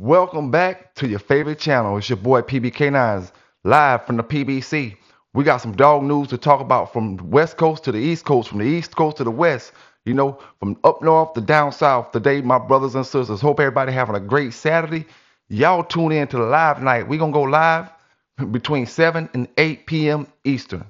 Welcome back to your favorite channel. It's your boy PBK9s live from the PBC. We got some dog news to talk about from the West Coast to the East Coast, from the East Coast to the West, from up north to down south. Today, my brothers and sisters, hope everybody having a great Saturday. Y'all tune in to the live night. We're going to go live between 7 and 8 p.m. Eastern.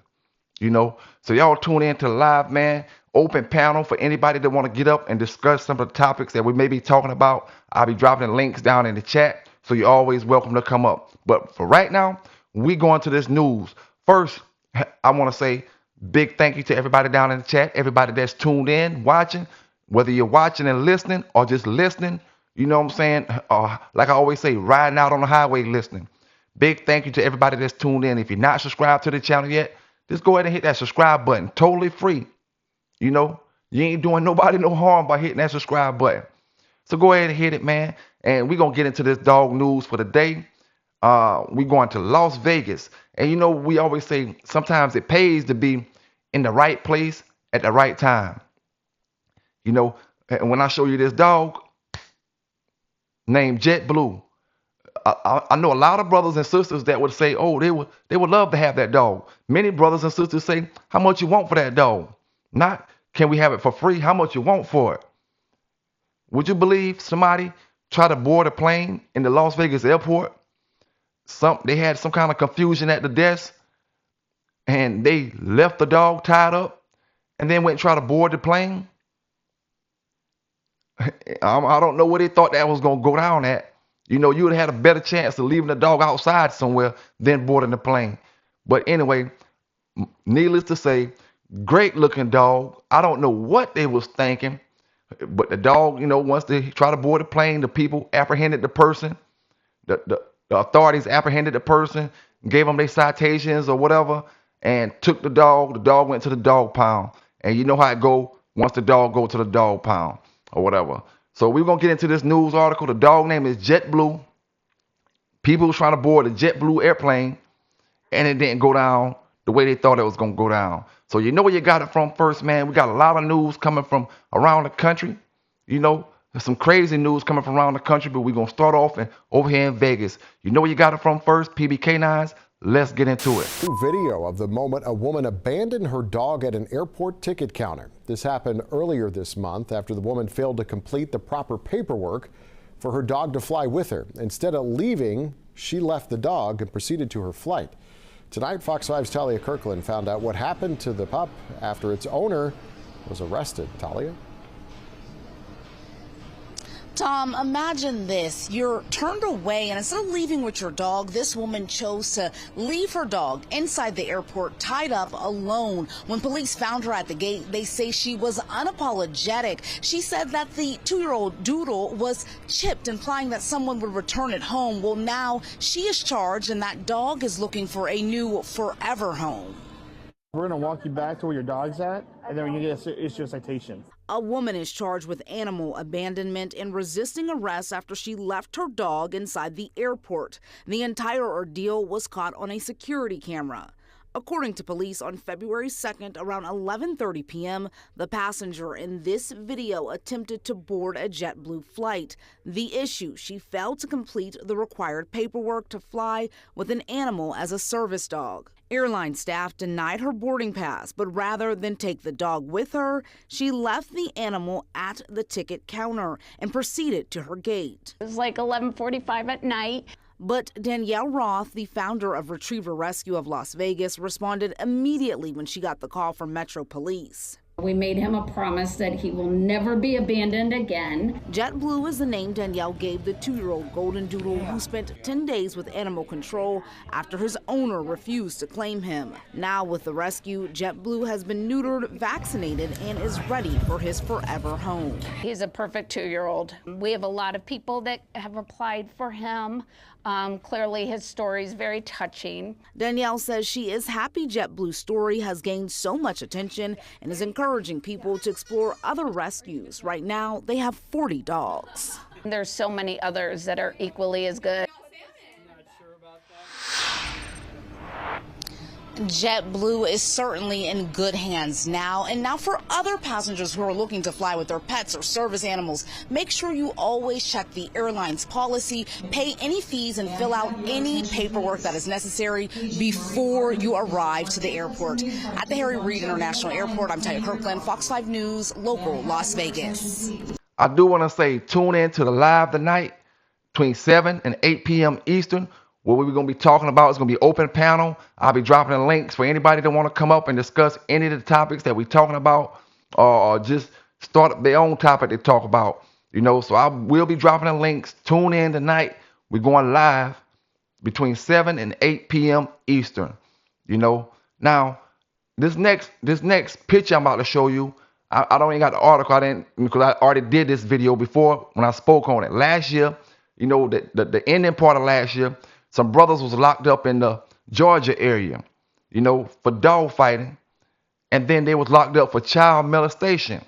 So y'all tune in to the live, man. Open panel for anybody that want to get up and discuss some of the topics that we may be talking about. I'll be dropping the links down in the chat, so you're always welcome to come up. But for right now, we going to this news. First, I want to say big thank you to everybody down in the chat, everybody that's tuned in, watching, whether you're watching and listening or just listening, you know what I'm saying? Like I always say, riding out on the highway listening. Big thank you to everybody that's tuned in. If you're not subscribed to the channel yet, just go ahead and hit that subscribe button. Totally free. You ain't doing nobody no harm by hitting that subscribe button. So go ahead and hit it, man. And we're going to get into this dog news for the day. We're going to Las Vegas. And we always say sometimes it pays to be in the right place at the right time. And when I show you this dog named Jet Blue, I know a lot of brothers and sisters that would say, oh, they would love to have that dog. Many brothers and sisters say, how much you want for that dog? Not, can we have it for free? How much you want for it? Would you believe somebody try to board a plane in the Las Vegas airport? They had some kind of confusion at the desk, and they left the dog tied up and then went and tried to board the plane. I don't know where they thought that was going to go down at. You would have had a better chance of leaving the dog outside somewhere than boarding the plane. But anyway, needless to say, great looking dog. I don't know what they was thinking, but the dog, once they try to board the plane, the people apprehended the person. The authorities apprehended the person, gave them their citations or whatever, and took the dog. The dog went to the dog pound. And you know how it go once the dog go to the dog pound or whatever. So we're going to get into this news article. The dog name is Jet Blue. People was trying to board a Jet Blue airplane, and it didn't go down the way they thought it was going to go down. So you know where you got it from first, man. We got a lot of news coming from around the country. There's some crazy news coming from around the country, but we're going to start off over here in Vegas. You know where you got it from first, PBK9s? Let's get into it. New video of the moment a woman abandoned her dog at an airport ticket counter. This happened earlier this month after the woman failed to complete the proper paperwork for her dog to fly with her. Instead of leaving, she left the dog and proceeded to her flight. Tonight, Fox 5's Talia Kirkland found out what happened to the pup after its owner was arrested. Talia? Tom, imagine this. You're turned away, and instead of leaving with your dog, this woman chose to leave her dog inside the airport, tied up, alone. When police found her at the gate, they say she was unapologetic. She said that the 2-year-old doodle was chipped, implying that someone would return it home. Well, now she is charged, and that dog is looking for a new forever home. We're going to walk you back to where your dog's at, and then we're going to issue a citation. A woman is charged with animal abandonment and resisting arrest after she left her dog inside the airport. The entire ordeal was caught on a security camera. According to police, on February 2nd, around 11:30 p.m., the passenger in this video attempted to board a JetBlue flight. The issue, she failed to complete the required paperwork to fly with an animal as a service dog. Airline staff denied her boarding pass, but rather than take the dog with her, she left the animal at the ticket counter and proceeded to her gate. It was like 11:45 at night. But Danielle Roth, the founder of Retriever Rescue of Las Vegas, responded immediately when she got the call from Metro Police. We made him a promise that he will never be abandoned again. JetBlue is the name Danielle gave the 2-year-old golden doodle who spent 10 days with animal control after his owner refused to claim him. Now with the rescue, JetBlue has been neutered, vaccinated, and is ready for his forever home. He's a perfect 2-year-old. We have a lot of people that have applied for him. Clearly his story is very touching. Danielle says she is happy JetBlue's story has gained so much attention and is encouraging people to explore other rescues. Right now, they have 40 dogs. There's so many others that are equally as good. JetBlue is certainly in good hands now. And now for other passengers who are looking to fly with their pets or service animals, make sure you always check the airline's policy, pay any fees, and fill out any paperwork that is necessary before you arrive to the airport. At the Harry Reid International Airport, I'm Taya Kirkland, Fox 5 News, local Las Vegas. I do want to say tune in to the live tonight between 7 and 8 p.m. Eastern. What we're going to be talking about is going to be open panel. I'll be dropping the links for anybody that want to come up and discuss any of the topics that we're talking about, or just start their own topic to talk about. So I will be dropping the links. Tune in tonight. We're going live between 7 and 8 p.m. Eastern. Now this next picture I'm about to show you, I don't even got the article. Because I already did this video before when I spoke on it last year. The ending part of last year, some brothers was locked up in the Georgia area, for dog fighting, and then they was locked up for child molestation.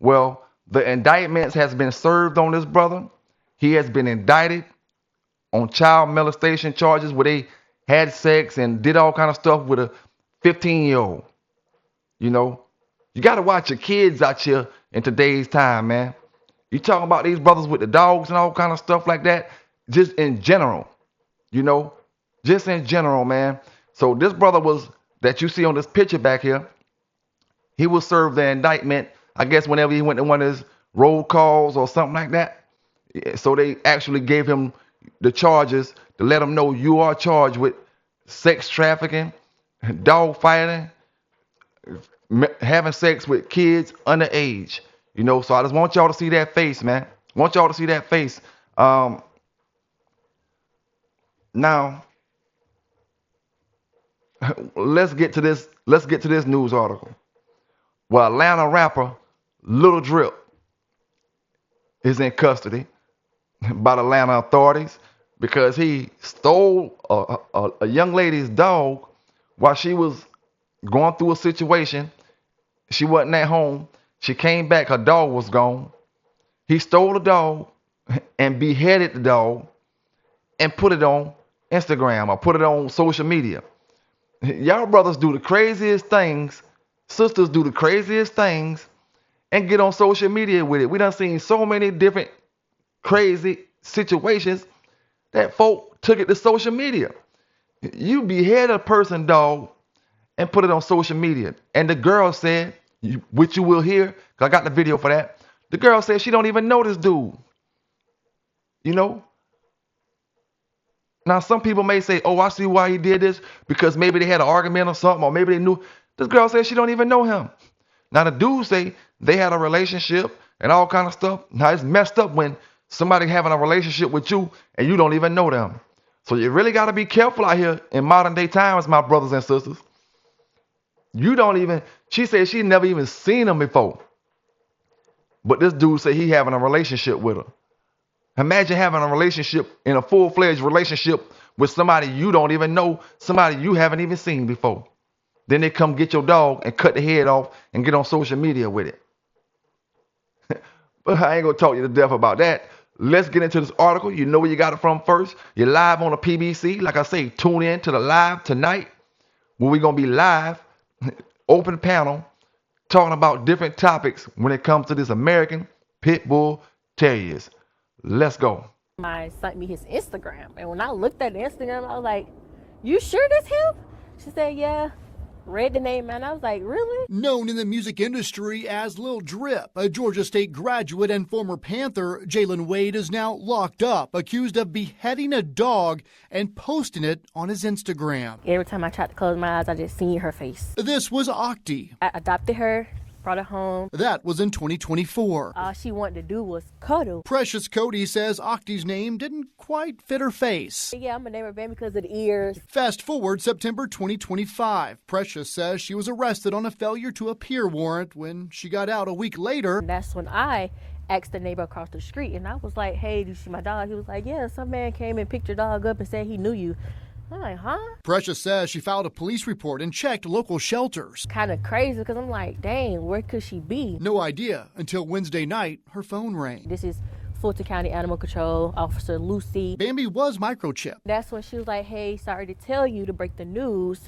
Well, the indictments has been served on this brother. He has been indicted on child molestation charges where they had sex and did all kind of stuff with a 15-year-old. You got to watch your kids out here in today's time, man. You talking about these brothers with the dogs and all kind of stuff like that, just in general, just in general, man. So this brother that you see on this picture back here, he was served the indictment, I guess, whenever he went to one of his roll calls or something like that. So they actually gave him the charges to let him know you are charged with sex trafficking, dog fighting, having sex with kids underage. So I just want y'all to see that face, man. Want y'all to see that face. Now, let's get to this news article. Well, Atlanta rapper Lil Drip is in custody by the Atlanta authorities because he stole a young lady's dog while she was going through a situation. She wasn't at home. She came back. Her dog was gone. He stole the dog and beheaded the dog and put it on Instagram or put it on social media. Y'all brothers do the craziest things. Sisters do the craziest things and get on social media with it. We done seen so many different crazy situations that folk took it to social media. You behead a person, dog, and put it on social media. And the girl said, which you will hear, because I got the video for that. The girl said she don't even know this dude. Now, some people may say, oh, I see why he did this, because maybe they had an argument or something, or maybe they knew. This girl said she don't even know him. Now, the dude say they had a relationship and all kind of stuff. Now, it's messed up when somebody having a relationship with you and you don't even know them. So you really got to be careful out here in modern day times, my brothers and sisters. She said she never even seen him before. But this dude said he having a relationship with her. Imagine having a relationship, in a full-fledged relationship with somebody you don't even know, somebody you haven't even seen before. Then they come get your dog and cut the head off and get on social media with it. But I ain't going to talk you to death about that. Let's get into this article. You know where you got it from first. You're live on the PBC. Like I say, tune in to the live tonight where we're going to be live, open panel, talking about different topics when it comes to this American Pit Bull Terriers. Let's go. My sent me his Instagram, and when I looked at the Instagram, I was like, you sure that's him? She said, yeah. Read the name, and I was like, really? Known in the music industry as Lil Drip, a Georgia State graduate and former Panther, Jalen Wade is now locked up, accused of beheading a dog and posting it on his Instagram. Every time I tried to close my eyes, I just seen her face. This was Octi. I adopted her, brought her home. That was in 2024. All she wanted to do was cuddle. Precious Cody says Octi's name didn't quite fit her face. Yeah, I'm gonna name her baby because of the ears. Fast forward September 2025. Precious says she was arrested on a failure to appear warrant. When she got out a week later, And that's when I asked the neighbor across the street, and I was like, hey, do you see my dog? He was like, yeah, some man came and picked your dog up and said he knew you. I'm like, huh? Precious says she filed a police report and checked local shelters. Kind of crazy because I'm like, dang, where could she be? No idea until Wednesday night her phone rang. This is Fulton County Animal Control Officer Lucy. Bambi was microchipped. That's when she was like, hey, sorry to tell you to break the news.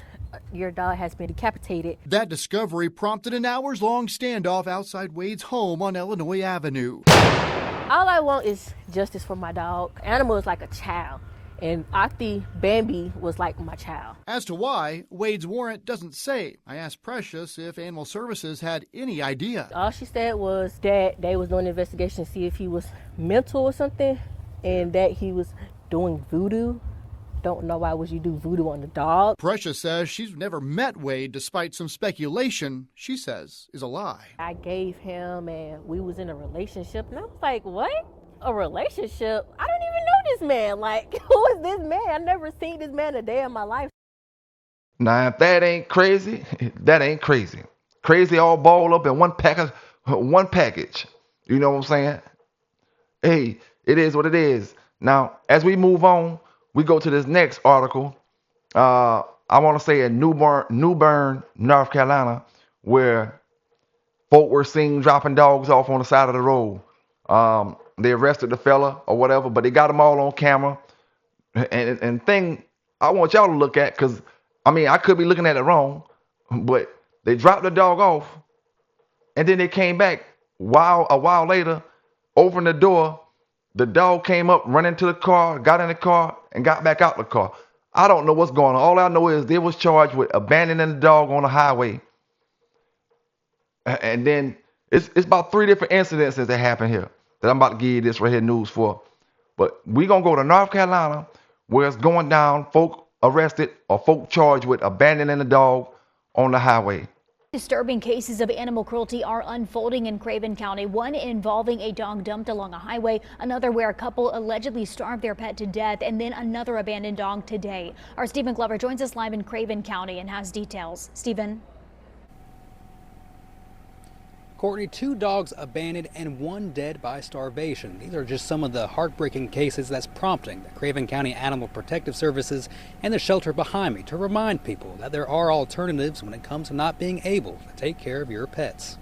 Your dog has been decapitated. That discovery prompted an hours-long standoff outside Wade's home on Illinois Avenue. All I want is justice for my dog. Animal is like a child, and Octi Bambi was like my child. As to why, Wade's warrant doesn't say. I asked Precious if Animal Services had any idea. All she said was that they was doing an investigation to see if he was mental or something, and that he was doing voodoo. Don't know why would you do voodoo on the dog. Precious says she's never met Wade despite some speculation she says is a lie. I gave him and we was in a relationship, and I was like, what? A relationship? I don't even know this man. Like, who is this man? I never seen this man a day in my life. Now, if that ain't crazy, that ain't crazy. Crazy all balled up in one package, one package. You know what I'm saying? Hey, it is what it is. Now, as we move on, we go to this next article. I want to say in New Bern, North Carolina, where folk were seen dropping dogs off on the side of the road. They arrested the fella or whatever, but they got them all on camera. And thing I want y'all to look at, because I mean I could be looking at it wrong, but they dropped the dog off, and then they came back a while later, opened the door. The dog came up, running to the car, got in the car, and got back out the car. I don't know what's going on. All I know is they was charged with abandoning the dog on the highway. And then it's about 3 different incidents that happened here that I'm about to give you this right here news for. But we gonna go to North Carolina where it's going down, folk arrested or folk charged with abandoning the dog on the highway. Disturbing cases of animal cruelty are unfolding in Craven County, one involving a dog dumped along a highway, another where a couple allegedly starved their pet to death, and then another abandoned dog today. Our Stephen Glover joins us live in Craven County and has details. Stephen. Courtney, 2 dogs abandoned and 1 dead by starvation. These are just some of the heartbreaking cases that's prompting the Craven County Animal Protective Services and the shelter behind me to remind people that there are alternatives when it comes to not being able to take care of your pets.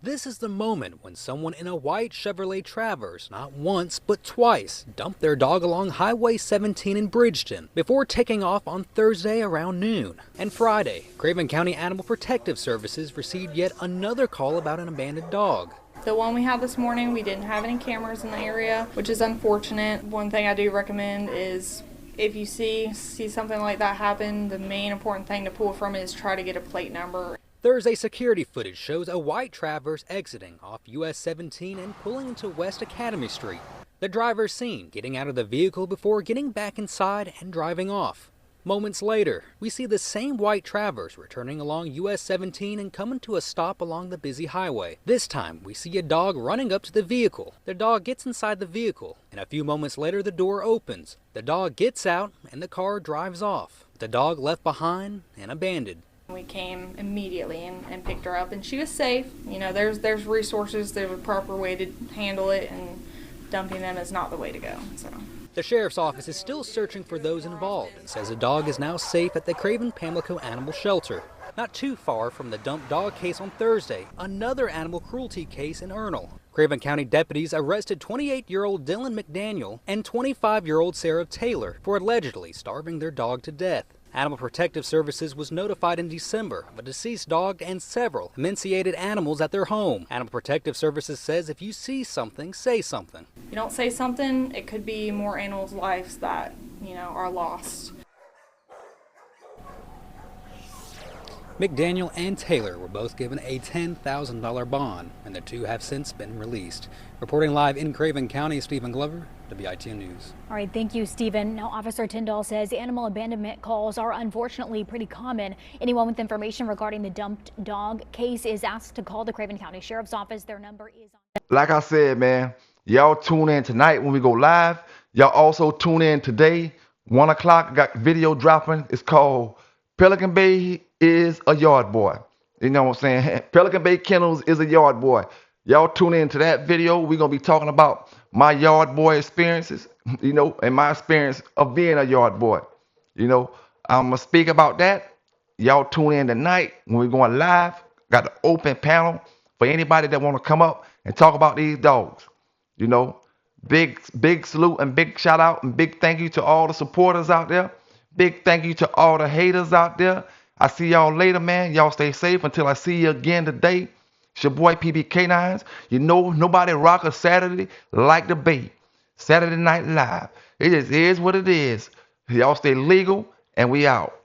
This is the moment when someone in a white Chevrolet Traverse not once but twice dumped their dog along Highway 17 in Bridgeton before taking off on Thursday around noon. And Friday, Craven County Animal Protective Services received yet another call about an abandoned dog. The one we had this morning, we didn't have any cameras in the area, which is unfortunate. One thing I do recommend is if you see something like that happen, the main important thing to pull from it is try to get a plate number. Thursday security footage shows a white Traverse exiting off US 17 and pulling into West Academy Street. The driver seen getting out of the vehicle before getting back inside and driving off. Moments later, we see the same white Traverse returning along US 17 and coming to a stop along the busy highway. This time, we see a dog running up to the vehicle. The dog gets inside the vehicle, and a few moments later the door opens. The dog gets out and the car drives off. The dog left behind and abandoned. We came immediately and picked her up, and she was safe. You know, there's resources, there's a proper way to handle it, and dumping them is not the way to go. So the sheriff's office is still searching for those involved and says the dog is now safe at the Craven Pamlico Animal Shelter. Not too far from the dumped dog case on Thursday, another animal cruelty case in Ernle. Craven County deputies arrested 28-year-old Dylan McDaniel and 25-year-old Sarah Taylor for allegedly starving their dog to death. Animal Protective Services was notified in December of a deceased dog and several emaciated animals at their home. Animal Protective Services says if you see something, say something. If you don't say something, it could be more animals' lives that, are lost. McDaniel and Taylor were both given a $10,000 bond, and the 2 have since been released. Reporting live in Craven County, Stephen Glover, WITN News. All right, thank you, Stephen. Now, Officer Tyndall says animal abandonment calls are unfortunately pretty common. Anyone with information regarding the dumped dog case is asked to call the Craven County Sheriff's Office. Their number is on. Like I said, man, y'all tune in tonight when we go live. Y'all also tune in today, 1 o'clock. Got video dropping. It's called Pelican Bay is a Yard Boy. You know what I'm saying? Pelican Bay Kennels is a yard boy. Y'all tune in to that video. We're going to be talking about my yard boy experiences, and my experience of being a yard boy. I'm going to speak about that. Y'all tune in tonight when we're going live. Got an open panel for anybody that want to come up and talk about these dogs. Big salute and big shout out and big thank you to all the supporters out there. Big thank you to all the haters out there. I see y'all later, man. Y'all stay safe until I see you again today. It's your boy PBK9s. You know, nobody rock a Saturday like the Bay. Saturday Night Live. It just is what it is. Y'all stay legal, and we out.